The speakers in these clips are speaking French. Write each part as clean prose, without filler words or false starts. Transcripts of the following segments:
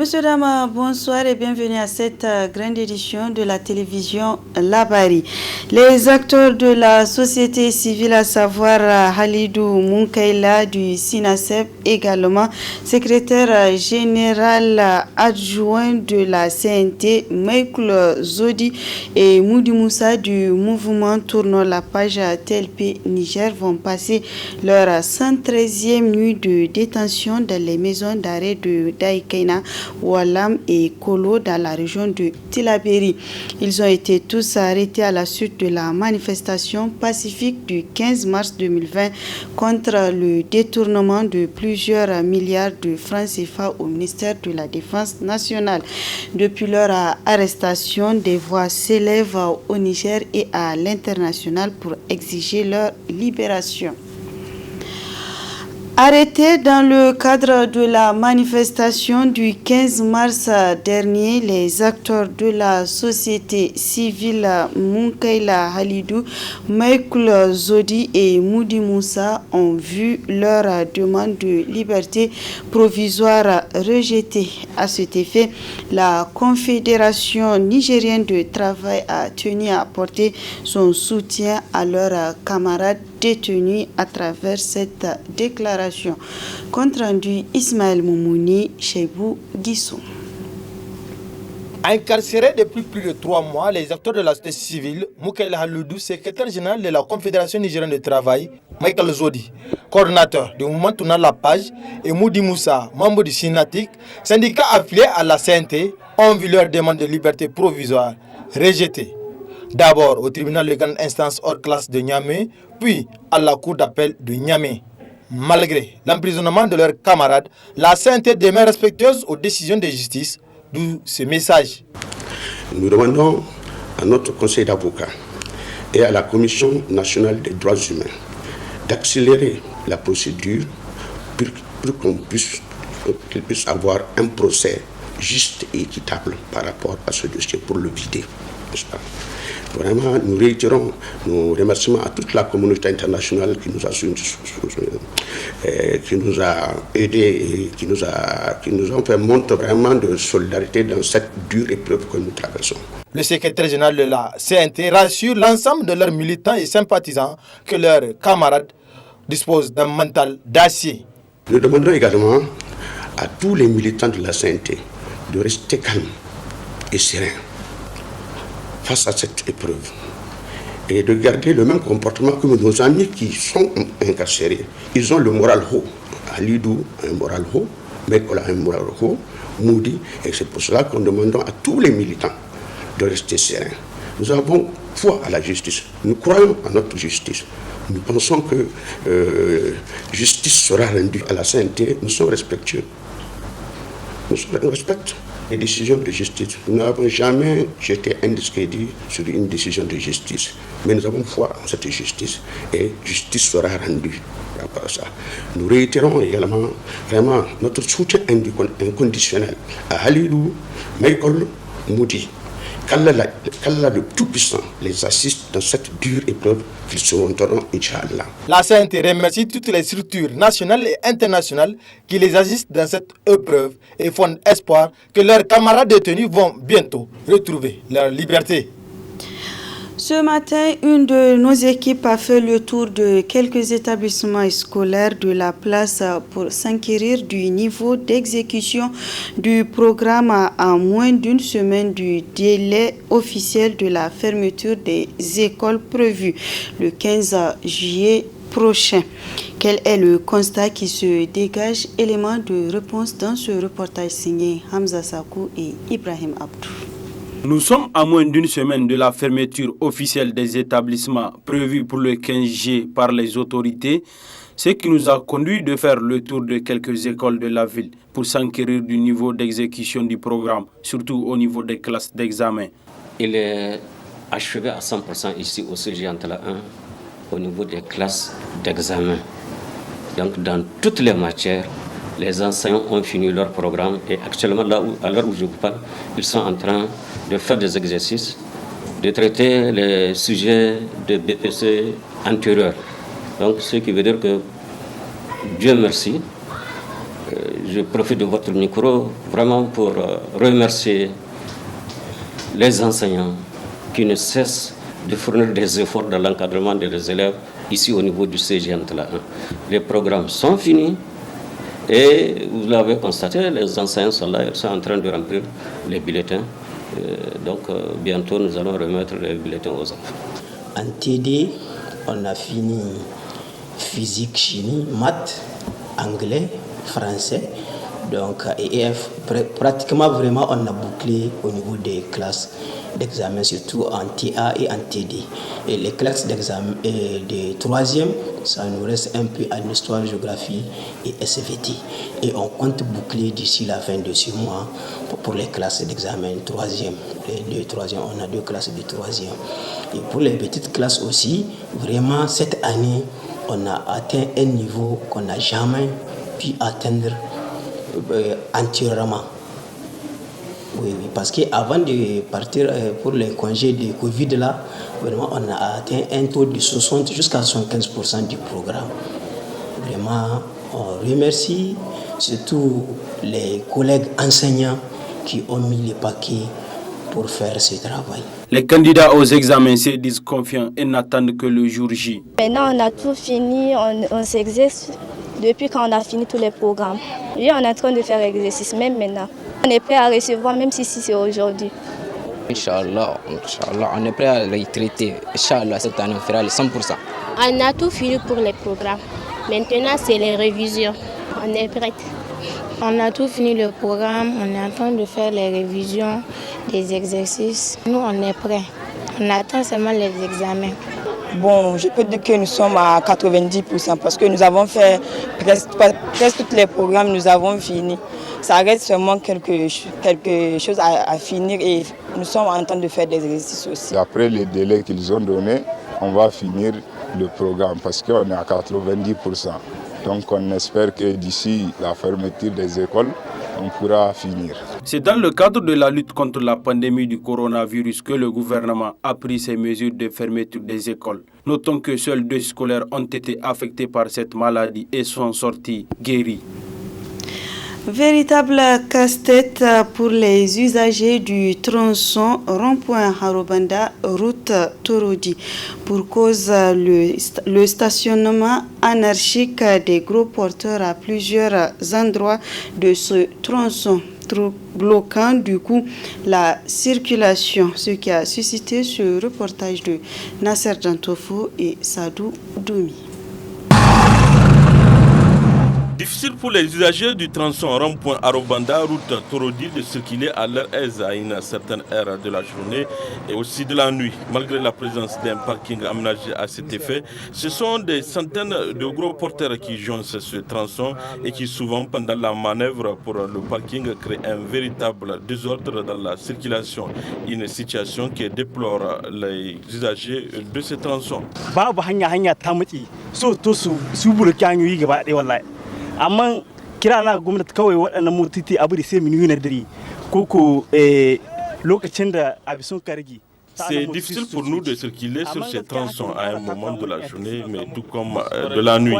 Monsieur, dames, bonsoir et bienvenue à cette grande édition de la télévision Labari. Les acteurs de la société civile, à savoir Halidou Munkaila du SINASEP, également secrétaire général adjoint de la CNT, Michael Zodi et Moudi Moussa du mouvement Tournons la page TLP Niger vont passer leur 113e nuit de détention dans les maisons d'arrêt de Daïkaina, Oualam et Kolo dans la région de Tilaberi. Ils ont été tous arrêtés à la suite de la manifestation pacifique du 15 mars 2020 contre le détournement de plusieurs milliards de francs CFA au ministère de la Défense nationale. Depuis leur arrestation, des voix s'élèvent au Niger et à l'international pour exiger leur libération. Arrêtés dans le cadre de la manifestation du 15 mars dernier, les acteurs de la société civile Munkaila Halidou, Michael Zodi et Moudi Moussa ont vu leur demande de liberté provisoire rejetée. À cet effet, la Confédération nigérienne de travail a tenu à apporter son soutien à leurs camarades détenus à travers cette déclaration. Compte rendu Ismaël Moumouni, Cheibou Guissou. Incarcérés depuis plus de 3 mois, les acteurs de la société civile, Munkaila Halidou, secrétaire général de la Confédération nigérienne de travail, Michael Zodi, coordinateur du mouvement Tournons la page, et Moudi Moussa, membre du SYNATIC, syndicat affilié à la CNT, ont vu leur demande de liberté provisoire rejetée. D'abord au tribunal de grande instance hors classe de Niamey, puis à la cour d'appel de Niamey. Malgré l'emprisonnement de leurs camarades, la CNT demeure respectueuse aux décisions de justice, d'où ce message. Nous demandons à notre conseil d'avocats et à la Commission nationale des droits humains d'accélérer la procédure pour qu'ils puissent avoir un procès juste et équitable par rapport à ce dossier pour le vider. Vraiment, nous réitérons nos remerciements à toute la communauté internationale qui nous a aidés et qui nous ont fait montre vraiment de solidarité dans cette dure épreuve que nous traversons. Le secrétaire général de la CNT rassure l'ensemble de leurs militants et sympathisants que leurs camarades disposent d'un mental d'acier. Nous demandons également à tous les militants de la CNT de rester calmes et sereins face à cette épreuve et de garder le même comportement que nos amis qui sont incarcérés. Ils ont le moral haut. Halidou a un moral haut, Mekola a un moral haut, Moudi, et c'est pour cela qu'on demande à tous les militants de rester sereins. Nous avons foi à la justice, nous croyons à notre justice. Nous pensons que justice sera rendue à la CNT, nous sommes respectueux. Nous respectons les décisions de justice. Nous n'avons jamais jeté un discrédit sur une décision de justice. Mais nous avons foi en cette justice et justice sera rendue par ça. Nous réitérons également vraiment notre soutien inconditionnel à Halidou, Michael, Moudi. Qu'Allah le Tout-Puissant les assiste dans cette dure épreuve qu'ils surmonteront, Inch'Allah. La CNT remercie toutes les structures nationales et internationales qui les assistent dans cette épreuve et font espoir que leurs camarades détenus vont bientôt retrouver leur liberté. Ce matin, une de nos équipes a fait le tour de quelques établissements scolaires de la place pour s'enquérir du niveau d'exécution du programme à moins d'une semaine du délai officiel de la fermeture des écoles prévues le 15 juillet prochain. Quel est le constat qui se dégage? Élément de réponse dans ce reportage signé Hamza Sakou et Ibrahim Abdou. Nous sommes à moins d'une semaine de la fermeture officielle des établissements prévus pour le 15 juillet par les autorités, ce qui nous a conduit de faire le tour de quelques écoles de la ville pour s'enquérir du niveau d'exécution du programme, surtout au niveau des classes d'examen. Il est achevé à 100% ici au CG Antala 1 au niveau des classes d'examen. Donc dans toutes les matières, les enseignants ont fini leur programme et actuellement, à l'heure où je vous parle, ils sont en train de faire des exercices, de traiter les sujets de BPC antérieurs. Donc, ce qui veut dire que, Dieu merci, je profite de votre micro vraiment pour remercier les enseignants qui ne cessent de fournir des efforts dans l'encadrement des élèves ici au niveau du CGNTLA 1. Les programmes sont finis et vous l'avez constaté, les enseignants sont là, ils sont en train de remplir les bulletins. Donc bientôt nous allons remettre les bulletins aux enfants. En TD, on a fini physique, chimie, maths, anglais, français, donc et EF. Pratiquement vraiment on a bouclé au niveau des classes d'examen, surtout en TA et en TD. Et les classes d'examen de troisième, ça nous reste un peu en histoire, géographie et SVT. Et on compte boucler d'ici la fin de ce mois pour les classes d'examen troisième. Les deux troisième, on a 2 classes de troisième. Et pour les petites classes aussi, vraiment cette année, on a atteint un niveau qu'on n'a jamais pu atteindre antérieurement. Oui, parce qu'avant de partir pour les congés de Covid, là, vraiment, on a atteint un taux de 60 jusqu'à 75% du programme. Vraiment, on remercie surtout les collègues enseignants qui ont mis les paquets pour faire ce travail. Les candidats aux examens se disent confiants et n'attendent que le jour J. Maintenant, on a tout fini, on s'exerce depuis quand on a fini tous les programmes. Oui, on est en train de faire l'exercice, même maintenant. On est prêt à recevoir, même si c'est aujourd'hui. Inch'Allah, on est prêt à les traiter. Inch'Allah, cette année, on fera les 100%. On a tout fini pour les programmes. Maintenant, c'est les révisions. On est prêt. On a tout fini le programme. On est en train de faire les révisions des exercices. Nous, on est prêts. On attend seulement les examens. Bon, je peux dire que nous sommes à 90% parce que nous avons fait presque tous les programmes, nous avons fini. Ça reste seulement quelque chose à finir et nous sommes en train de faire des exercices aussi. Après les délais qu'ils ont donnés, on va finir le programme parce qu'on est à 90%. Donc on espère que d'ici la fermeture des écoles, on pourra finir. C'est dans le cadre de la lutte contre la pandémie du coronavirus que le gouvernement a pris ces mesures de fermeture des écoles. Notons que seuls 2 scolaires ont été affectés par cette maladie et sont sortis guéris. Véritable casse-tête pour les usagers du tronçon rond-point Harobanda, route Torodi. Pour cause, le stationnement anarchique des gros porteurs à plusieurs endroits de ce tronçon, bloquant du coup la circulation, ce qui a suscité ce reportage de Nasser Dantofo et Sadou Doumi. Difficile pour les usagers du tronçon rond-point Harobanda, route Torodi, de circuler à leur aise à une certaine heure de la journée et aussi de la nuit. Malgré la présence d'un parking aménagé à cet effet, ce sont des centaines de gros porteurs qui joncent ce tronçon et qui souvent, pendant la manœuvre pour le parking, créent un véritable désordre dans la circulation. Une situation qui déplore les usagers de ce tronçon. Amma kira na gwamnati kawai waɗannan motoci abu da sai minuyi na dare koko lokacin da abisun kargi. C'est difficile pour nous de circuler sur ces tronçons à un moment de la journée, mais tout comme de la nuit.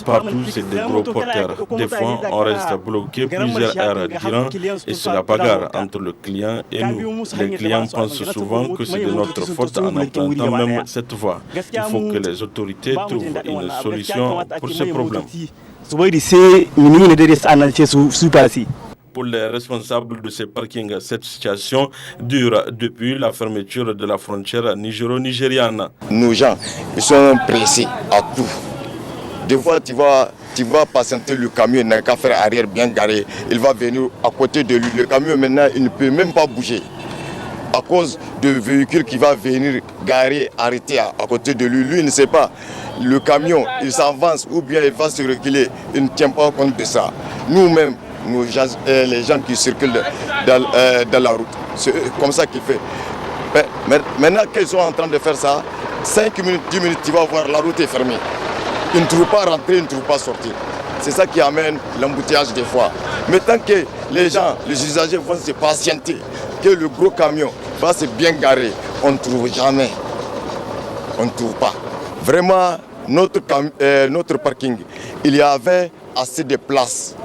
Partout, c'est des gros porteurs. Des fois, on reste bloqué plusieurs heures durant et c'est la bagarre entre le client et nous. Les clients pensent souvent que c'est de notre faute en empruntant même cette voie. Il faut que les autorités trouvent une solution pour ce problème. Pour les responsables de ces parkings, cette situation dure depuis la fermeture de la frontière nigéro-nigériane. Nos gens, ils sont pressés à tout. Des fois, tu vas patienter le camion, il n'a qu'à faire arrière bien garé. Il va venir à côté de lui. Le camion, maintenant, il ne peut même pas bouger. À cause de véhicule qui va venir garer, arrêter à côté de lui. Lui, il ne sait pas. Le camion, il s'avance ou bien il va se reculer. Il ne tient pas compte de ça. Nous-mêmes, les gens qui circulent dans la route, c'est comme ça qu'il fait. Mais maintenant qu'ils sont en train de faire ça, 5 minutes, 10 minutes, tu vas voir, la route est fermée. Ils ne trouvent pas rentrer, ils ne trouvent pas sortir. C'est ça qui amène l'embouteillage des fois. Mais tant que les gens, les usagers vont se patienter, que le gros camion va se bien garer, on ne trouve jamais. On ne trouve pas. Vraiment, notre parking, il y avait assez de place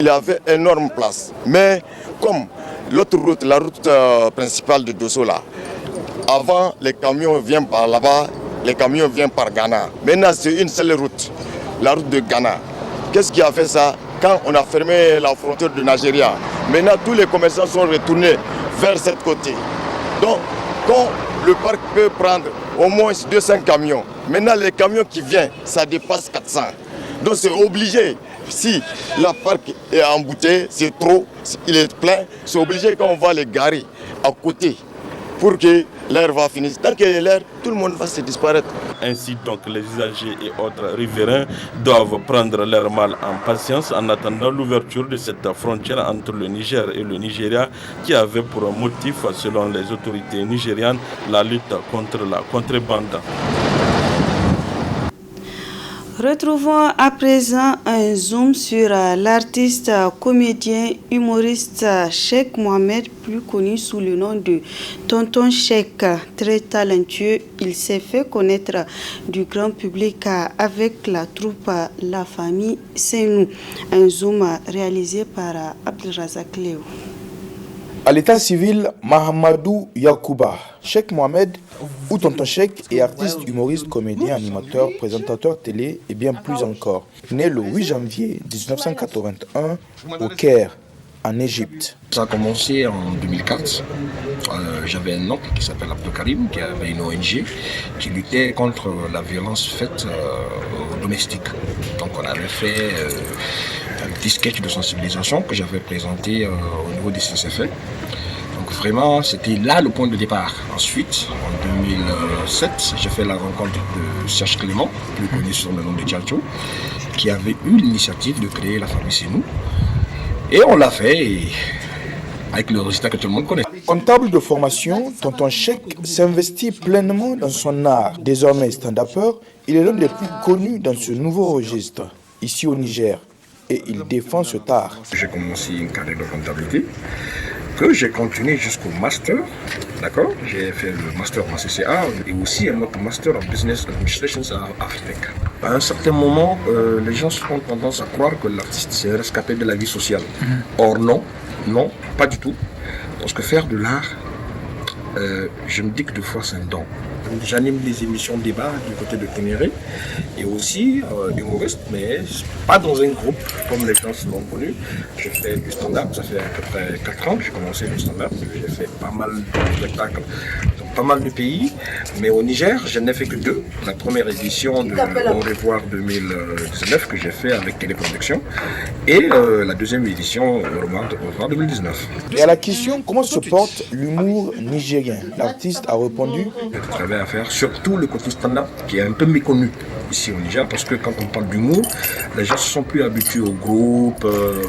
il avait énorme place. Mais comme l'autre route, la route principale de Dosso là, avant les camions viennent par là-bas, les camions viennent par Ghana. Maintenant c'est une seule route, la route de Ghana. Qu'est-ce qui a fait ça? Quand on a fermé la frontière du Nigeria, maintenant tous les commerçants sont retournés vers cette côté. Donc quand le parc peut prendre au moins 200 camions, maintenant les camions qui viennent, ça dépasse 400. Donc c'est obligé. Si la parc est embouteillé, c'est trop, il est plein, c'est obligé qu'on va les garer à côté pour que l'air va finir. Tant qu'il y a l'air, tout le monde va se disparaître. Ainsi donc, les usagers et autres riverains doivent prendre leur mal en patience en attendant l'ouverture de cette frontière entre le Niger et le Nigeria qui avait pour motif, selon les autorités nigérianes, la lutte contre la contrebande. Retrouvons à présent un zoom sur l'artiste, comédien, humoriste Cheikh Mohamed, plus connu sous le nom de Tonton Cheikh. Très talentueux, il s'est fait connaître du grand public avec la troupe La Famille C'est Nous. Un zoom réalisé par Abdelrazak Léo. À l'état civil, Mahamadou Yakouba, Cheikh Mohamed ou Tonton Cheikh est artiste, humoriste, comédien, animateur, présentateur télé et bien plus encore. Né le 8 janvier 1981 au Caire, en Égypte. Ça a commencé en 2004. J'avais un oncle qui s'appelle Abdou Karim, qui avait une ONG qui luttait contre la violence faite aux domestiques. Donc on avait fait un petit sketch de sensibilisation que j'avais présenté au niveau des CCFE. Donc vraiment, c'était là le point de départ. Ensuite, en 2007, j'ai fait la rencontre de Serge Clément, plus connu sous le nom de Tchatcho, qui avait eu l'initiative de créer La Famille C'est Nous. Et on l'a fait avec le résultat que tout le monde connaît. Comptable de formation, Tonton Cheikh s'investit pleinement dans son art. Désormais stand-upper, il est l'un des plus connus dans ce nouveau registre, ici au Niger. Et il défend ce art. J'ai commencé une carrière de comptabilité que j'ai continué jusqu'au master, d'accord. J'ai fait le master en CCA et aussi un autre master en business administration à Afrique. À un certain moment, les gens ont tendance à croire que l'artiste s'est rescapé de la vie sociale. Or non, pas du tout. Parce que faire de l'art, je me dis que deux fois c'est un don. J'anime des émissions de débat du côté de Ténéré et aussi humoriste, mais pas dans un groupe comme les gens l'ont connu. Je fais du stand-up, ça fait à peu près 4 ans que j'ai commencé le stand-up. J'ai fait pas mal de spectacles dans pas mal de pays, mais au Niger, je n'ai fait que 2. La première édition de Au revoir 2019 que j'ai fait avec Téléproduction et la deuxième édition Au revoir 2019. Et à la question comment se porte l'humour nigérien, l'artiste a répondu: à faire, surtout le côté stand-up qui est un peu méconnu ici au Niger parce que quand on parle d'humour, les gens ne se sont plus habitués au groupe,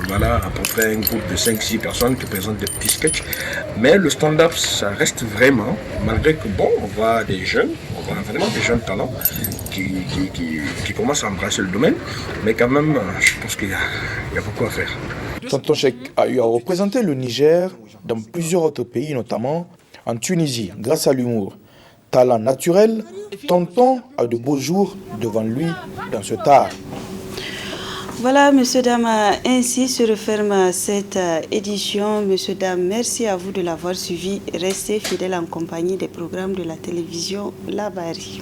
voilà, à peu près un groupe de 5-6 personnes qui présentent des petits sketchs. Mais le stand-up, ça reste vraiment, malgré que bon, on voit des jeunes, on voit vraiment des jeunes talents qui commencent à embrasser le domaine, mais quand même, je pense qu'il y a beaucoup à faire. Tonton Cheikh a eu à représenter le Niger dans plusieurs autres pays, notamment en Tunisie, grâce à l'humour. Talent naturel, Tonton a de beaux jours devant lui dans ce art. Voilà, messieurs, dames, ainsi se referme cette édition. Messieurs, dames, merci à vous de l'avoir suivi. Restez fidèles en compagnie des programmes de la télévision La Bari.